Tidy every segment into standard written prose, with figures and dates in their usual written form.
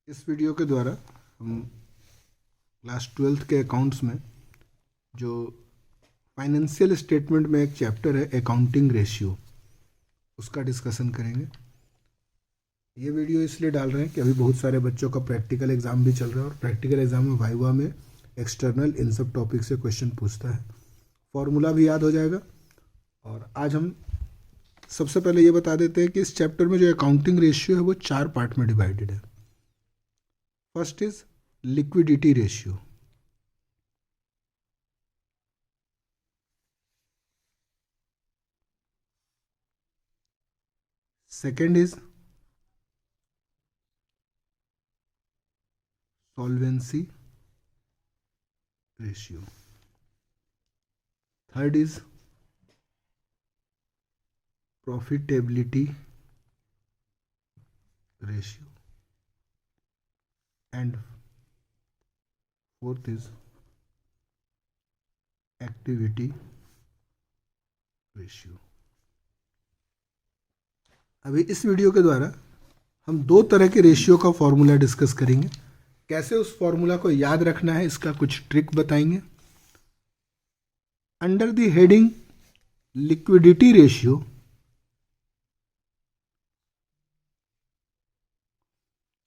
इस वीडियो के द्वारा हम क्लास 12th के अकाउंट्स में जो फाइनेंशियल स्टेटमेंट में एक चैप्टर है अकाउंटिंग रेशियो, उसका डिस्कशन करेंगे। ये वीडियो इसलिए डाल रहे हैं कि अभी बहुत सारे बच्चों का प्रैक्टिकल एग्ज़ाम भी चल रहा है और प्रैक्टिकल एग्ज़ाम में वाइवा में एक्सटर्नल इन सब टॉपिक से क्वेश्चन पूछता है, फॉर्मूला भी याद हो जाएगा। और आज हम सबसे पहले ये बता देते हैं कि इस चैप्टर में जो अकाउंटिंग रेशियो है वो 4 पार्ट में डिवाइडेड है। First is liquidity ratio, second is solvency ratio, third is profitability ratio, and fourth is activity ratio। अभी इस वीडियो के द्वारा हम दो तरह के रेशियो का फॉर्मूला डिस्कस करेंगे। कैसे उस फॉर्मूला को याद रखना है इसका कुछ ट्रिक बताएंगे। Under the heading liquidity ratio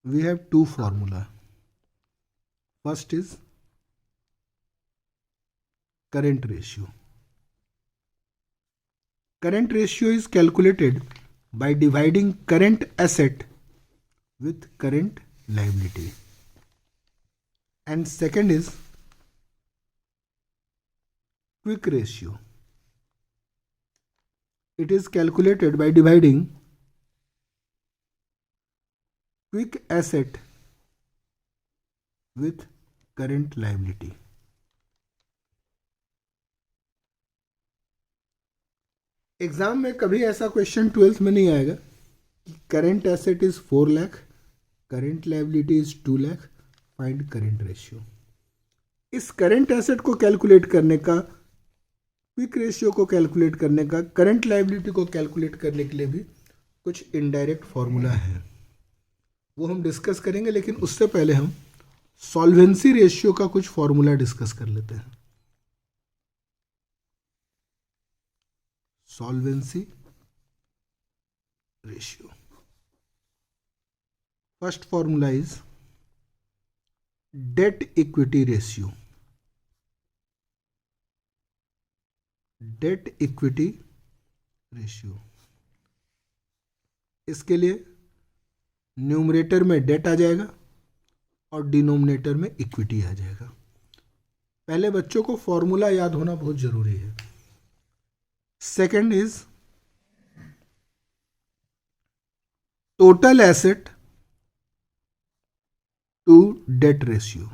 we have two formula. First is current ratio. Current ratio is calculated by dividing current asset with current liability. And second is quick ratio. It is calculated by dividing quick asset with current liability. Exam में कभी ऐसा question 12th में नहीं आएगा कि current asset is 4 lakh, current liability is 2 lakh, find current ratio. इस current asset को calculate करने का, क्विक रेशियो को कैलकुलेट करने का, करंट लायबिलिटी को कैलकुलेट करने के लिए भी कुछ इनडायरेक्ट फॉर्मूला है, वो हम डिस्कस करेंगे। लेकिन उससे पहले हम सॉल्वेंसी रेशियो का कुछ फॉर्मूला डिस्कस कर लेते हैं। Solvency ratio, first formula is debt equity ratio. Debt equity ratio, इसके लिए न्यूमरेटर में डेट आ जाएगा और डिनोमिनेटर में इक्विटी आ जाएगा। पहले बच्चों को फॉर्मूला याद होना बहुत जरूरी है। Second is total asset to debt ratio.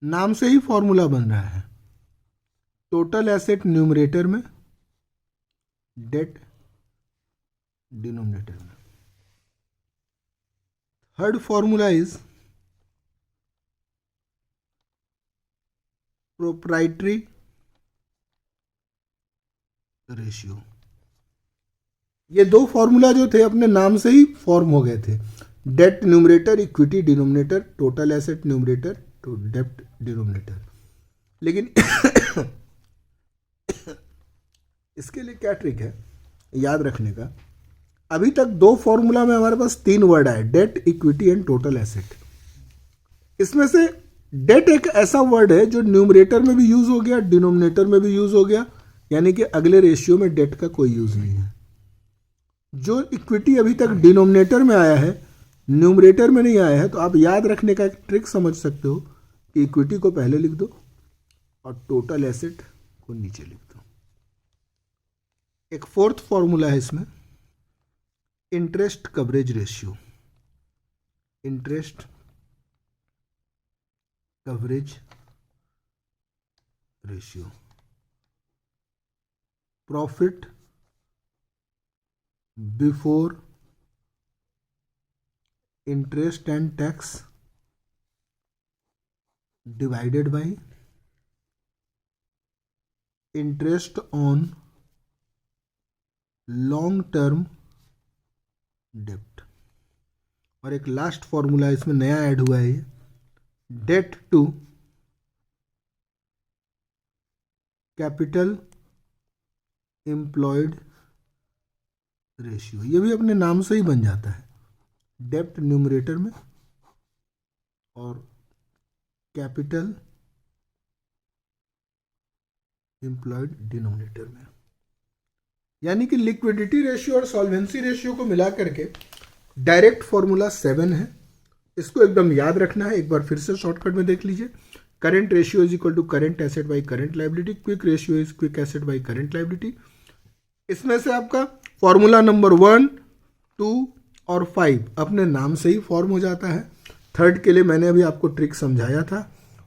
नाम से ही फॉर्मूला बन रहा है, टोटल एसेट न्यूमरेटर में, डेट डिनोमिनेटर में। Third formula is proprietary ratio. ये दो फॉर्मूला जो थे अपने नाम से ही फॉर्म हो गए थे, debt numerator, equity denominator, total asset numerator to debt denominator. लेकिन इसके लिए क्या ट्रिक है याद रखने का। अभी तक दो फॉर्मूला में हमारे पास 3 वर्ड आए, debt, equity and total asset. इसमें से डेट एक ऐसा वर्ड है जो न्यूमरेटर में भी यूज हो गया, डिनोमिनेटर में भी यूज हो गया, यानी कि अगले रेशियो में डेट का कोई यूज नहीं है। जो इक्विटी अभी तक डिनोमिनेटर में आया है, न्यूमरेटर में नहीं आया है, तो आप याद रखने का एक ट्रिक समझ सकते हो कि इक्विटी को पहले लिख दो और टोटल एसेट को नीचे लिख दो। एक फोर्थ फॉर्मूला है इसमें, interest coverage ratio. Interest coverage ratio, profit before interest and tax divided by interest on long term डेप्ट। और एक लास्ट फॉर्मूला इसमें नया ऐड हुआ है, debt to capital employed ratio. ये भी अपने नाम से ही बन जाता है, डेप्ट न्यूमरेटर में और कैपिटल एम्प्लॉयड डिनोमिनेटर में। यानी कि लिक्विडिटी रेशियो और सॉल्वेंसी रेशियो को मिला करके डायरेक्ट फॉर्मूला 7 है। इसको एकदम याद रखना है, एक बार फिर से शॉर्टकट में देख लीजिए। Current ratio is equal to current asset by current liability, quick ratio is quick asset by current liability. इसमें से आपका फॉर्मूला नंबर 1, 2 और 5 अपने नाम से ही फॉर्म हो जाता है। थर्ड के लिए मैंने अभी आपको ट्रिक समझाया था,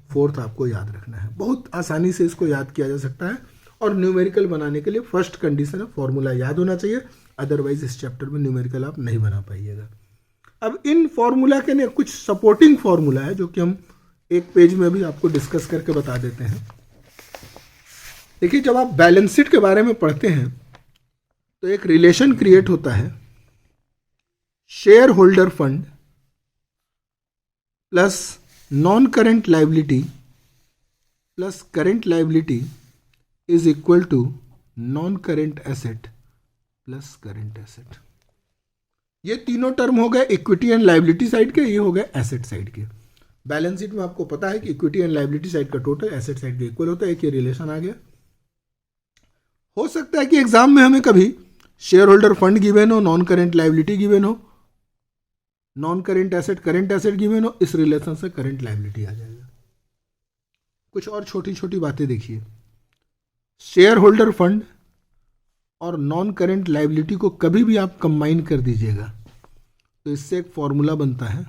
फोर्थ आपको याद रखना है। बहुत आसानी से इसको याद किया जा सकता है और न्यूमेरिकल बनाने के लिए फर्स्ट कंडीशन है फॉर्मूला याद होना चाहिए, अदरवाइज इस चैप्टर में न्यूमेरिकल आप नहीं बना पाइएगा। अब इन फॉर्मूला के लिए कुछ सपोर्टिंग फॉर्मूला है जो कि हम एक पेज में भी आपको डिस्कस करके बता देते हैं। देखिए, जब आप बैलेंस शीट के बारे में पढ़ते हैं तो एक रिलेशन क्रिएट होता है, shareholder fund plus non current liability plus current liability is equal to non current asset plus current asset. ये तीनों टर्म हो गए इक्विटी एंड लाइबिलिटी साइड के, ये हो गए एसेट साइड के। बैलेंस शीट में आपको पता है कि इक्विटी एंड लाइबिलिटी साइड का टोटल एसेट साइड के इक्वल होता है, एक ये रिलेशन आ गया। हो सकता है कि एग्जाम में हमें कभी शेयर होल्डर फंड गिवन हो, नॉन करेंट लाइबिलिटी गिवन हो, नॉन करेंट एसेट गिवन हो, इस रिलेशन से करेंट लाइबिलिटी आ जाएगा। कुछ और छोटी छोटी बातें देखिए, शेयर होल्डर फंड और नॉन करेंट लाइबिलिटी को कभी भी आप कंबाइन कर दीजिएगा तो इससे एक फॉर्मूला बनता है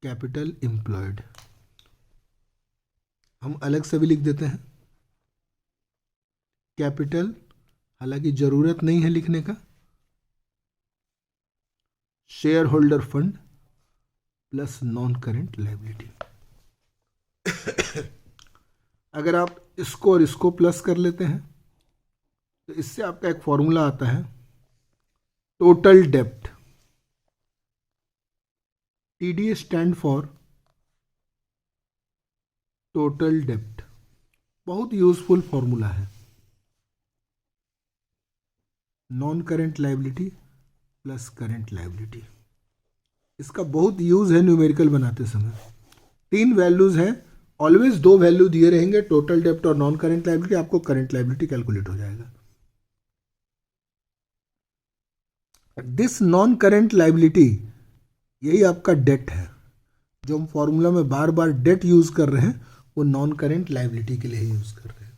कैपिटल एम्प्लॉयड। हम अलग से भी लिख देते हैं कैपिटल, हालांकि जरूरत नहीं है लिखने का, share holder fund plus non current liability. अगर आप इसको और इसको प्लस कर लेते हैं तो इससे आपका एक फॉर्मूला आता है टोटल डेप्ट। टीडी स्टैंड फॉर टोटल डेप्ट, बहुत यूजफुल फॉर्मूला है। Non current liability plus current liability, इसका बहुत यूज है न्यूमेरिकल बनाते समय। 3 वैल्यूज हैं, ऑलवेज 2 वैल्यू दिए रहेंगे, टोटल डेप्ट और नॉन करेंट लाइबिलिटी, आपको करेंट लाइबिलिटी कैलकुलेट हो जाएगा। दिस नॉन करेंट लाइबिलिटी, यही आपका डेट है। जो हम फॉर्मूला में बार बार डेट यूज कर रहे हैं वो नॉन करेंट लाइबिलिटी के लिए ही यूज कर रहे हैं।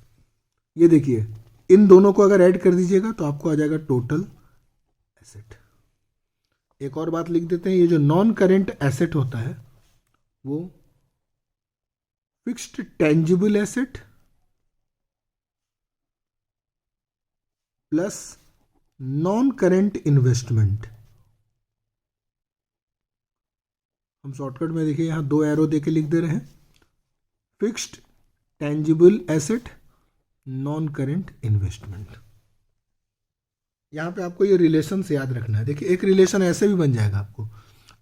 ये देखिए, इन दोनों को अगर ऐड कर दीजिएगा तो आपको आ जाएगा टोटल एसेट। एक और बात लिख देते हैं, ये जो नॉन करेंट एसेट होता है वो fixed tangible asset plus non current investment. हम शॉर्टकट में देखिए, यहां 2 एरो देके लिख दे रहे हैं, fixed tangible asset non current investment. यहां पे आपको ये रिलेशन से याद रखना है। देखिए, एक रिलेशन ऐसे भी बन जाएगा आपको,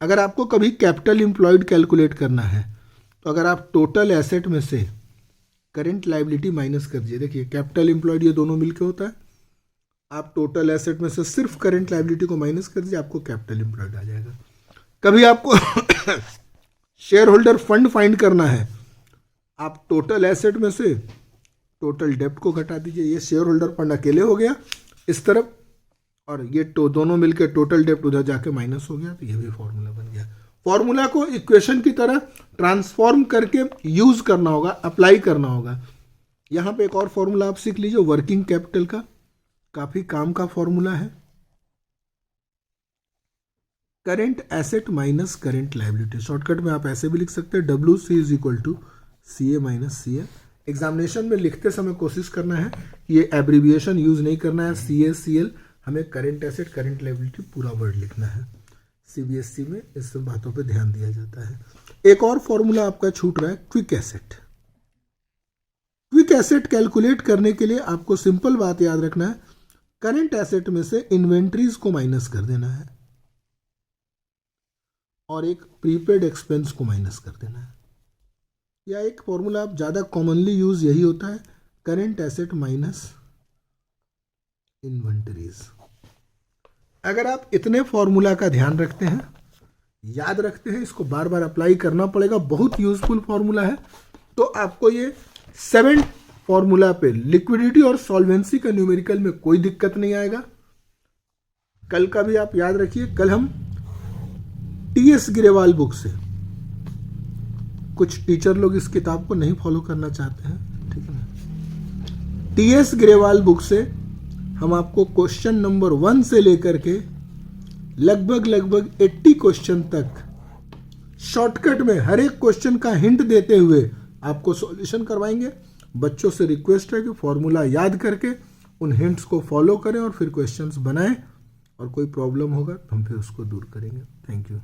अगर आपको कभी कैपिटल एम्प्लॉयड कैलकुलेट करना है तो अगर आप टोटल एसेट में से करेंट लाइबिलिटी माइनस कर दीजिए, देखिए कैपिटल एम्प्लॉयड ये दोनों मिलके होता है, आप टोटल एसेट में से सिर्फ करेंट लाइबिलिटी को माइनस कर दीजिए, आपको कैपिटल एम्प्लॉयड आ जाएगा। कभी आपको शेयर होल्डर फंड फाइंड करना है, आप टोटल एसेट में से टोटल डेप्ट को घटा दीजिए, ये शेयर होल्डर फंड अकेले हो गया इस तरफ, और ये दोनों मिलकर टोटल डेप्ट उधर जाके माइनस हो गया, तो ये भी फॉर्मूला बन गया। फॉर्मूला को इक्वेशन की तरह ट्रांसफॉर्म करके यूज करना होगा, अप्लाई करना होगा। यहां पे एक और फॉर्मूला आप सीख लीजिए वर्किंग कैपिटल का, काफी काम का फॉर्मूला है, current asset minus current liability. Shortcut में आप ऐसे भी लिख सकते हैं, WC is equal to CA minus CL। Examination में लिखते समय कोशिश करना है कि ये एब्रीविएशन यूज नहीं करना है, CA CL, हमें करेंट एसेट करेंट लाइबिलिटी पूरा वर्ड लिखना है। CBSE में इस सब बातों पे ध्यान दिया जाता है। एक और फॉर्मूला आपका छूट रहा है, quick asset. Quick asset calculate करने के लिए आपको सिंपल बात याद रखना है, करेंट एसेट में से इन्वेंट्रीज को माइनस कर देना है। और एक प्रीपेड एक्सपेंस को माइनस कर देना है। या एक फॉर्मूला आप ज़्यादा कॉमनली यूज यही होता है, करेंट एसेट माइनस इन्वेंटरीज। अगर आप इतने फॉर्मूला का ध्यान रखते हैं, याद रखते हैं, इसको बार बार अप्लाई करना पड़ेगा, बहुत यूजफुल फॉर्मूला है, तो आपको ये 7 फॉर्मूला पे लिक्विडिटी और सॉल्वेंसी का न्यूमेरिकल में कोई दिक्कत नहीं आएगा। कल का भी आप याद रखिए, कल हम टीएस ग्रेवाल बुक से, कुछ टीचर लोग इस किताब को नहीं फॉलो करना चाहते हैं, ठीक है ना, टीएस ग्रेवाल बुक से हम आपको क्वेश्चन नंबर 1 से लेकर के लगभग 80 क्वेश्चन तक शॉर्टकट में हर एक क्वेश्चन का हिंट देते हुए आपको सॉल्यूशन करवाएंगे। बच्चों से रिक्वेस्ट है कि फॉर्मूला याद करके उन हिंट्स को फॉलो करें और फिर क्वेश्चंस बनाएं, और कोई प्रॉब्लम होगा तो हम फिर उसको दूर करेंगे। Thank you.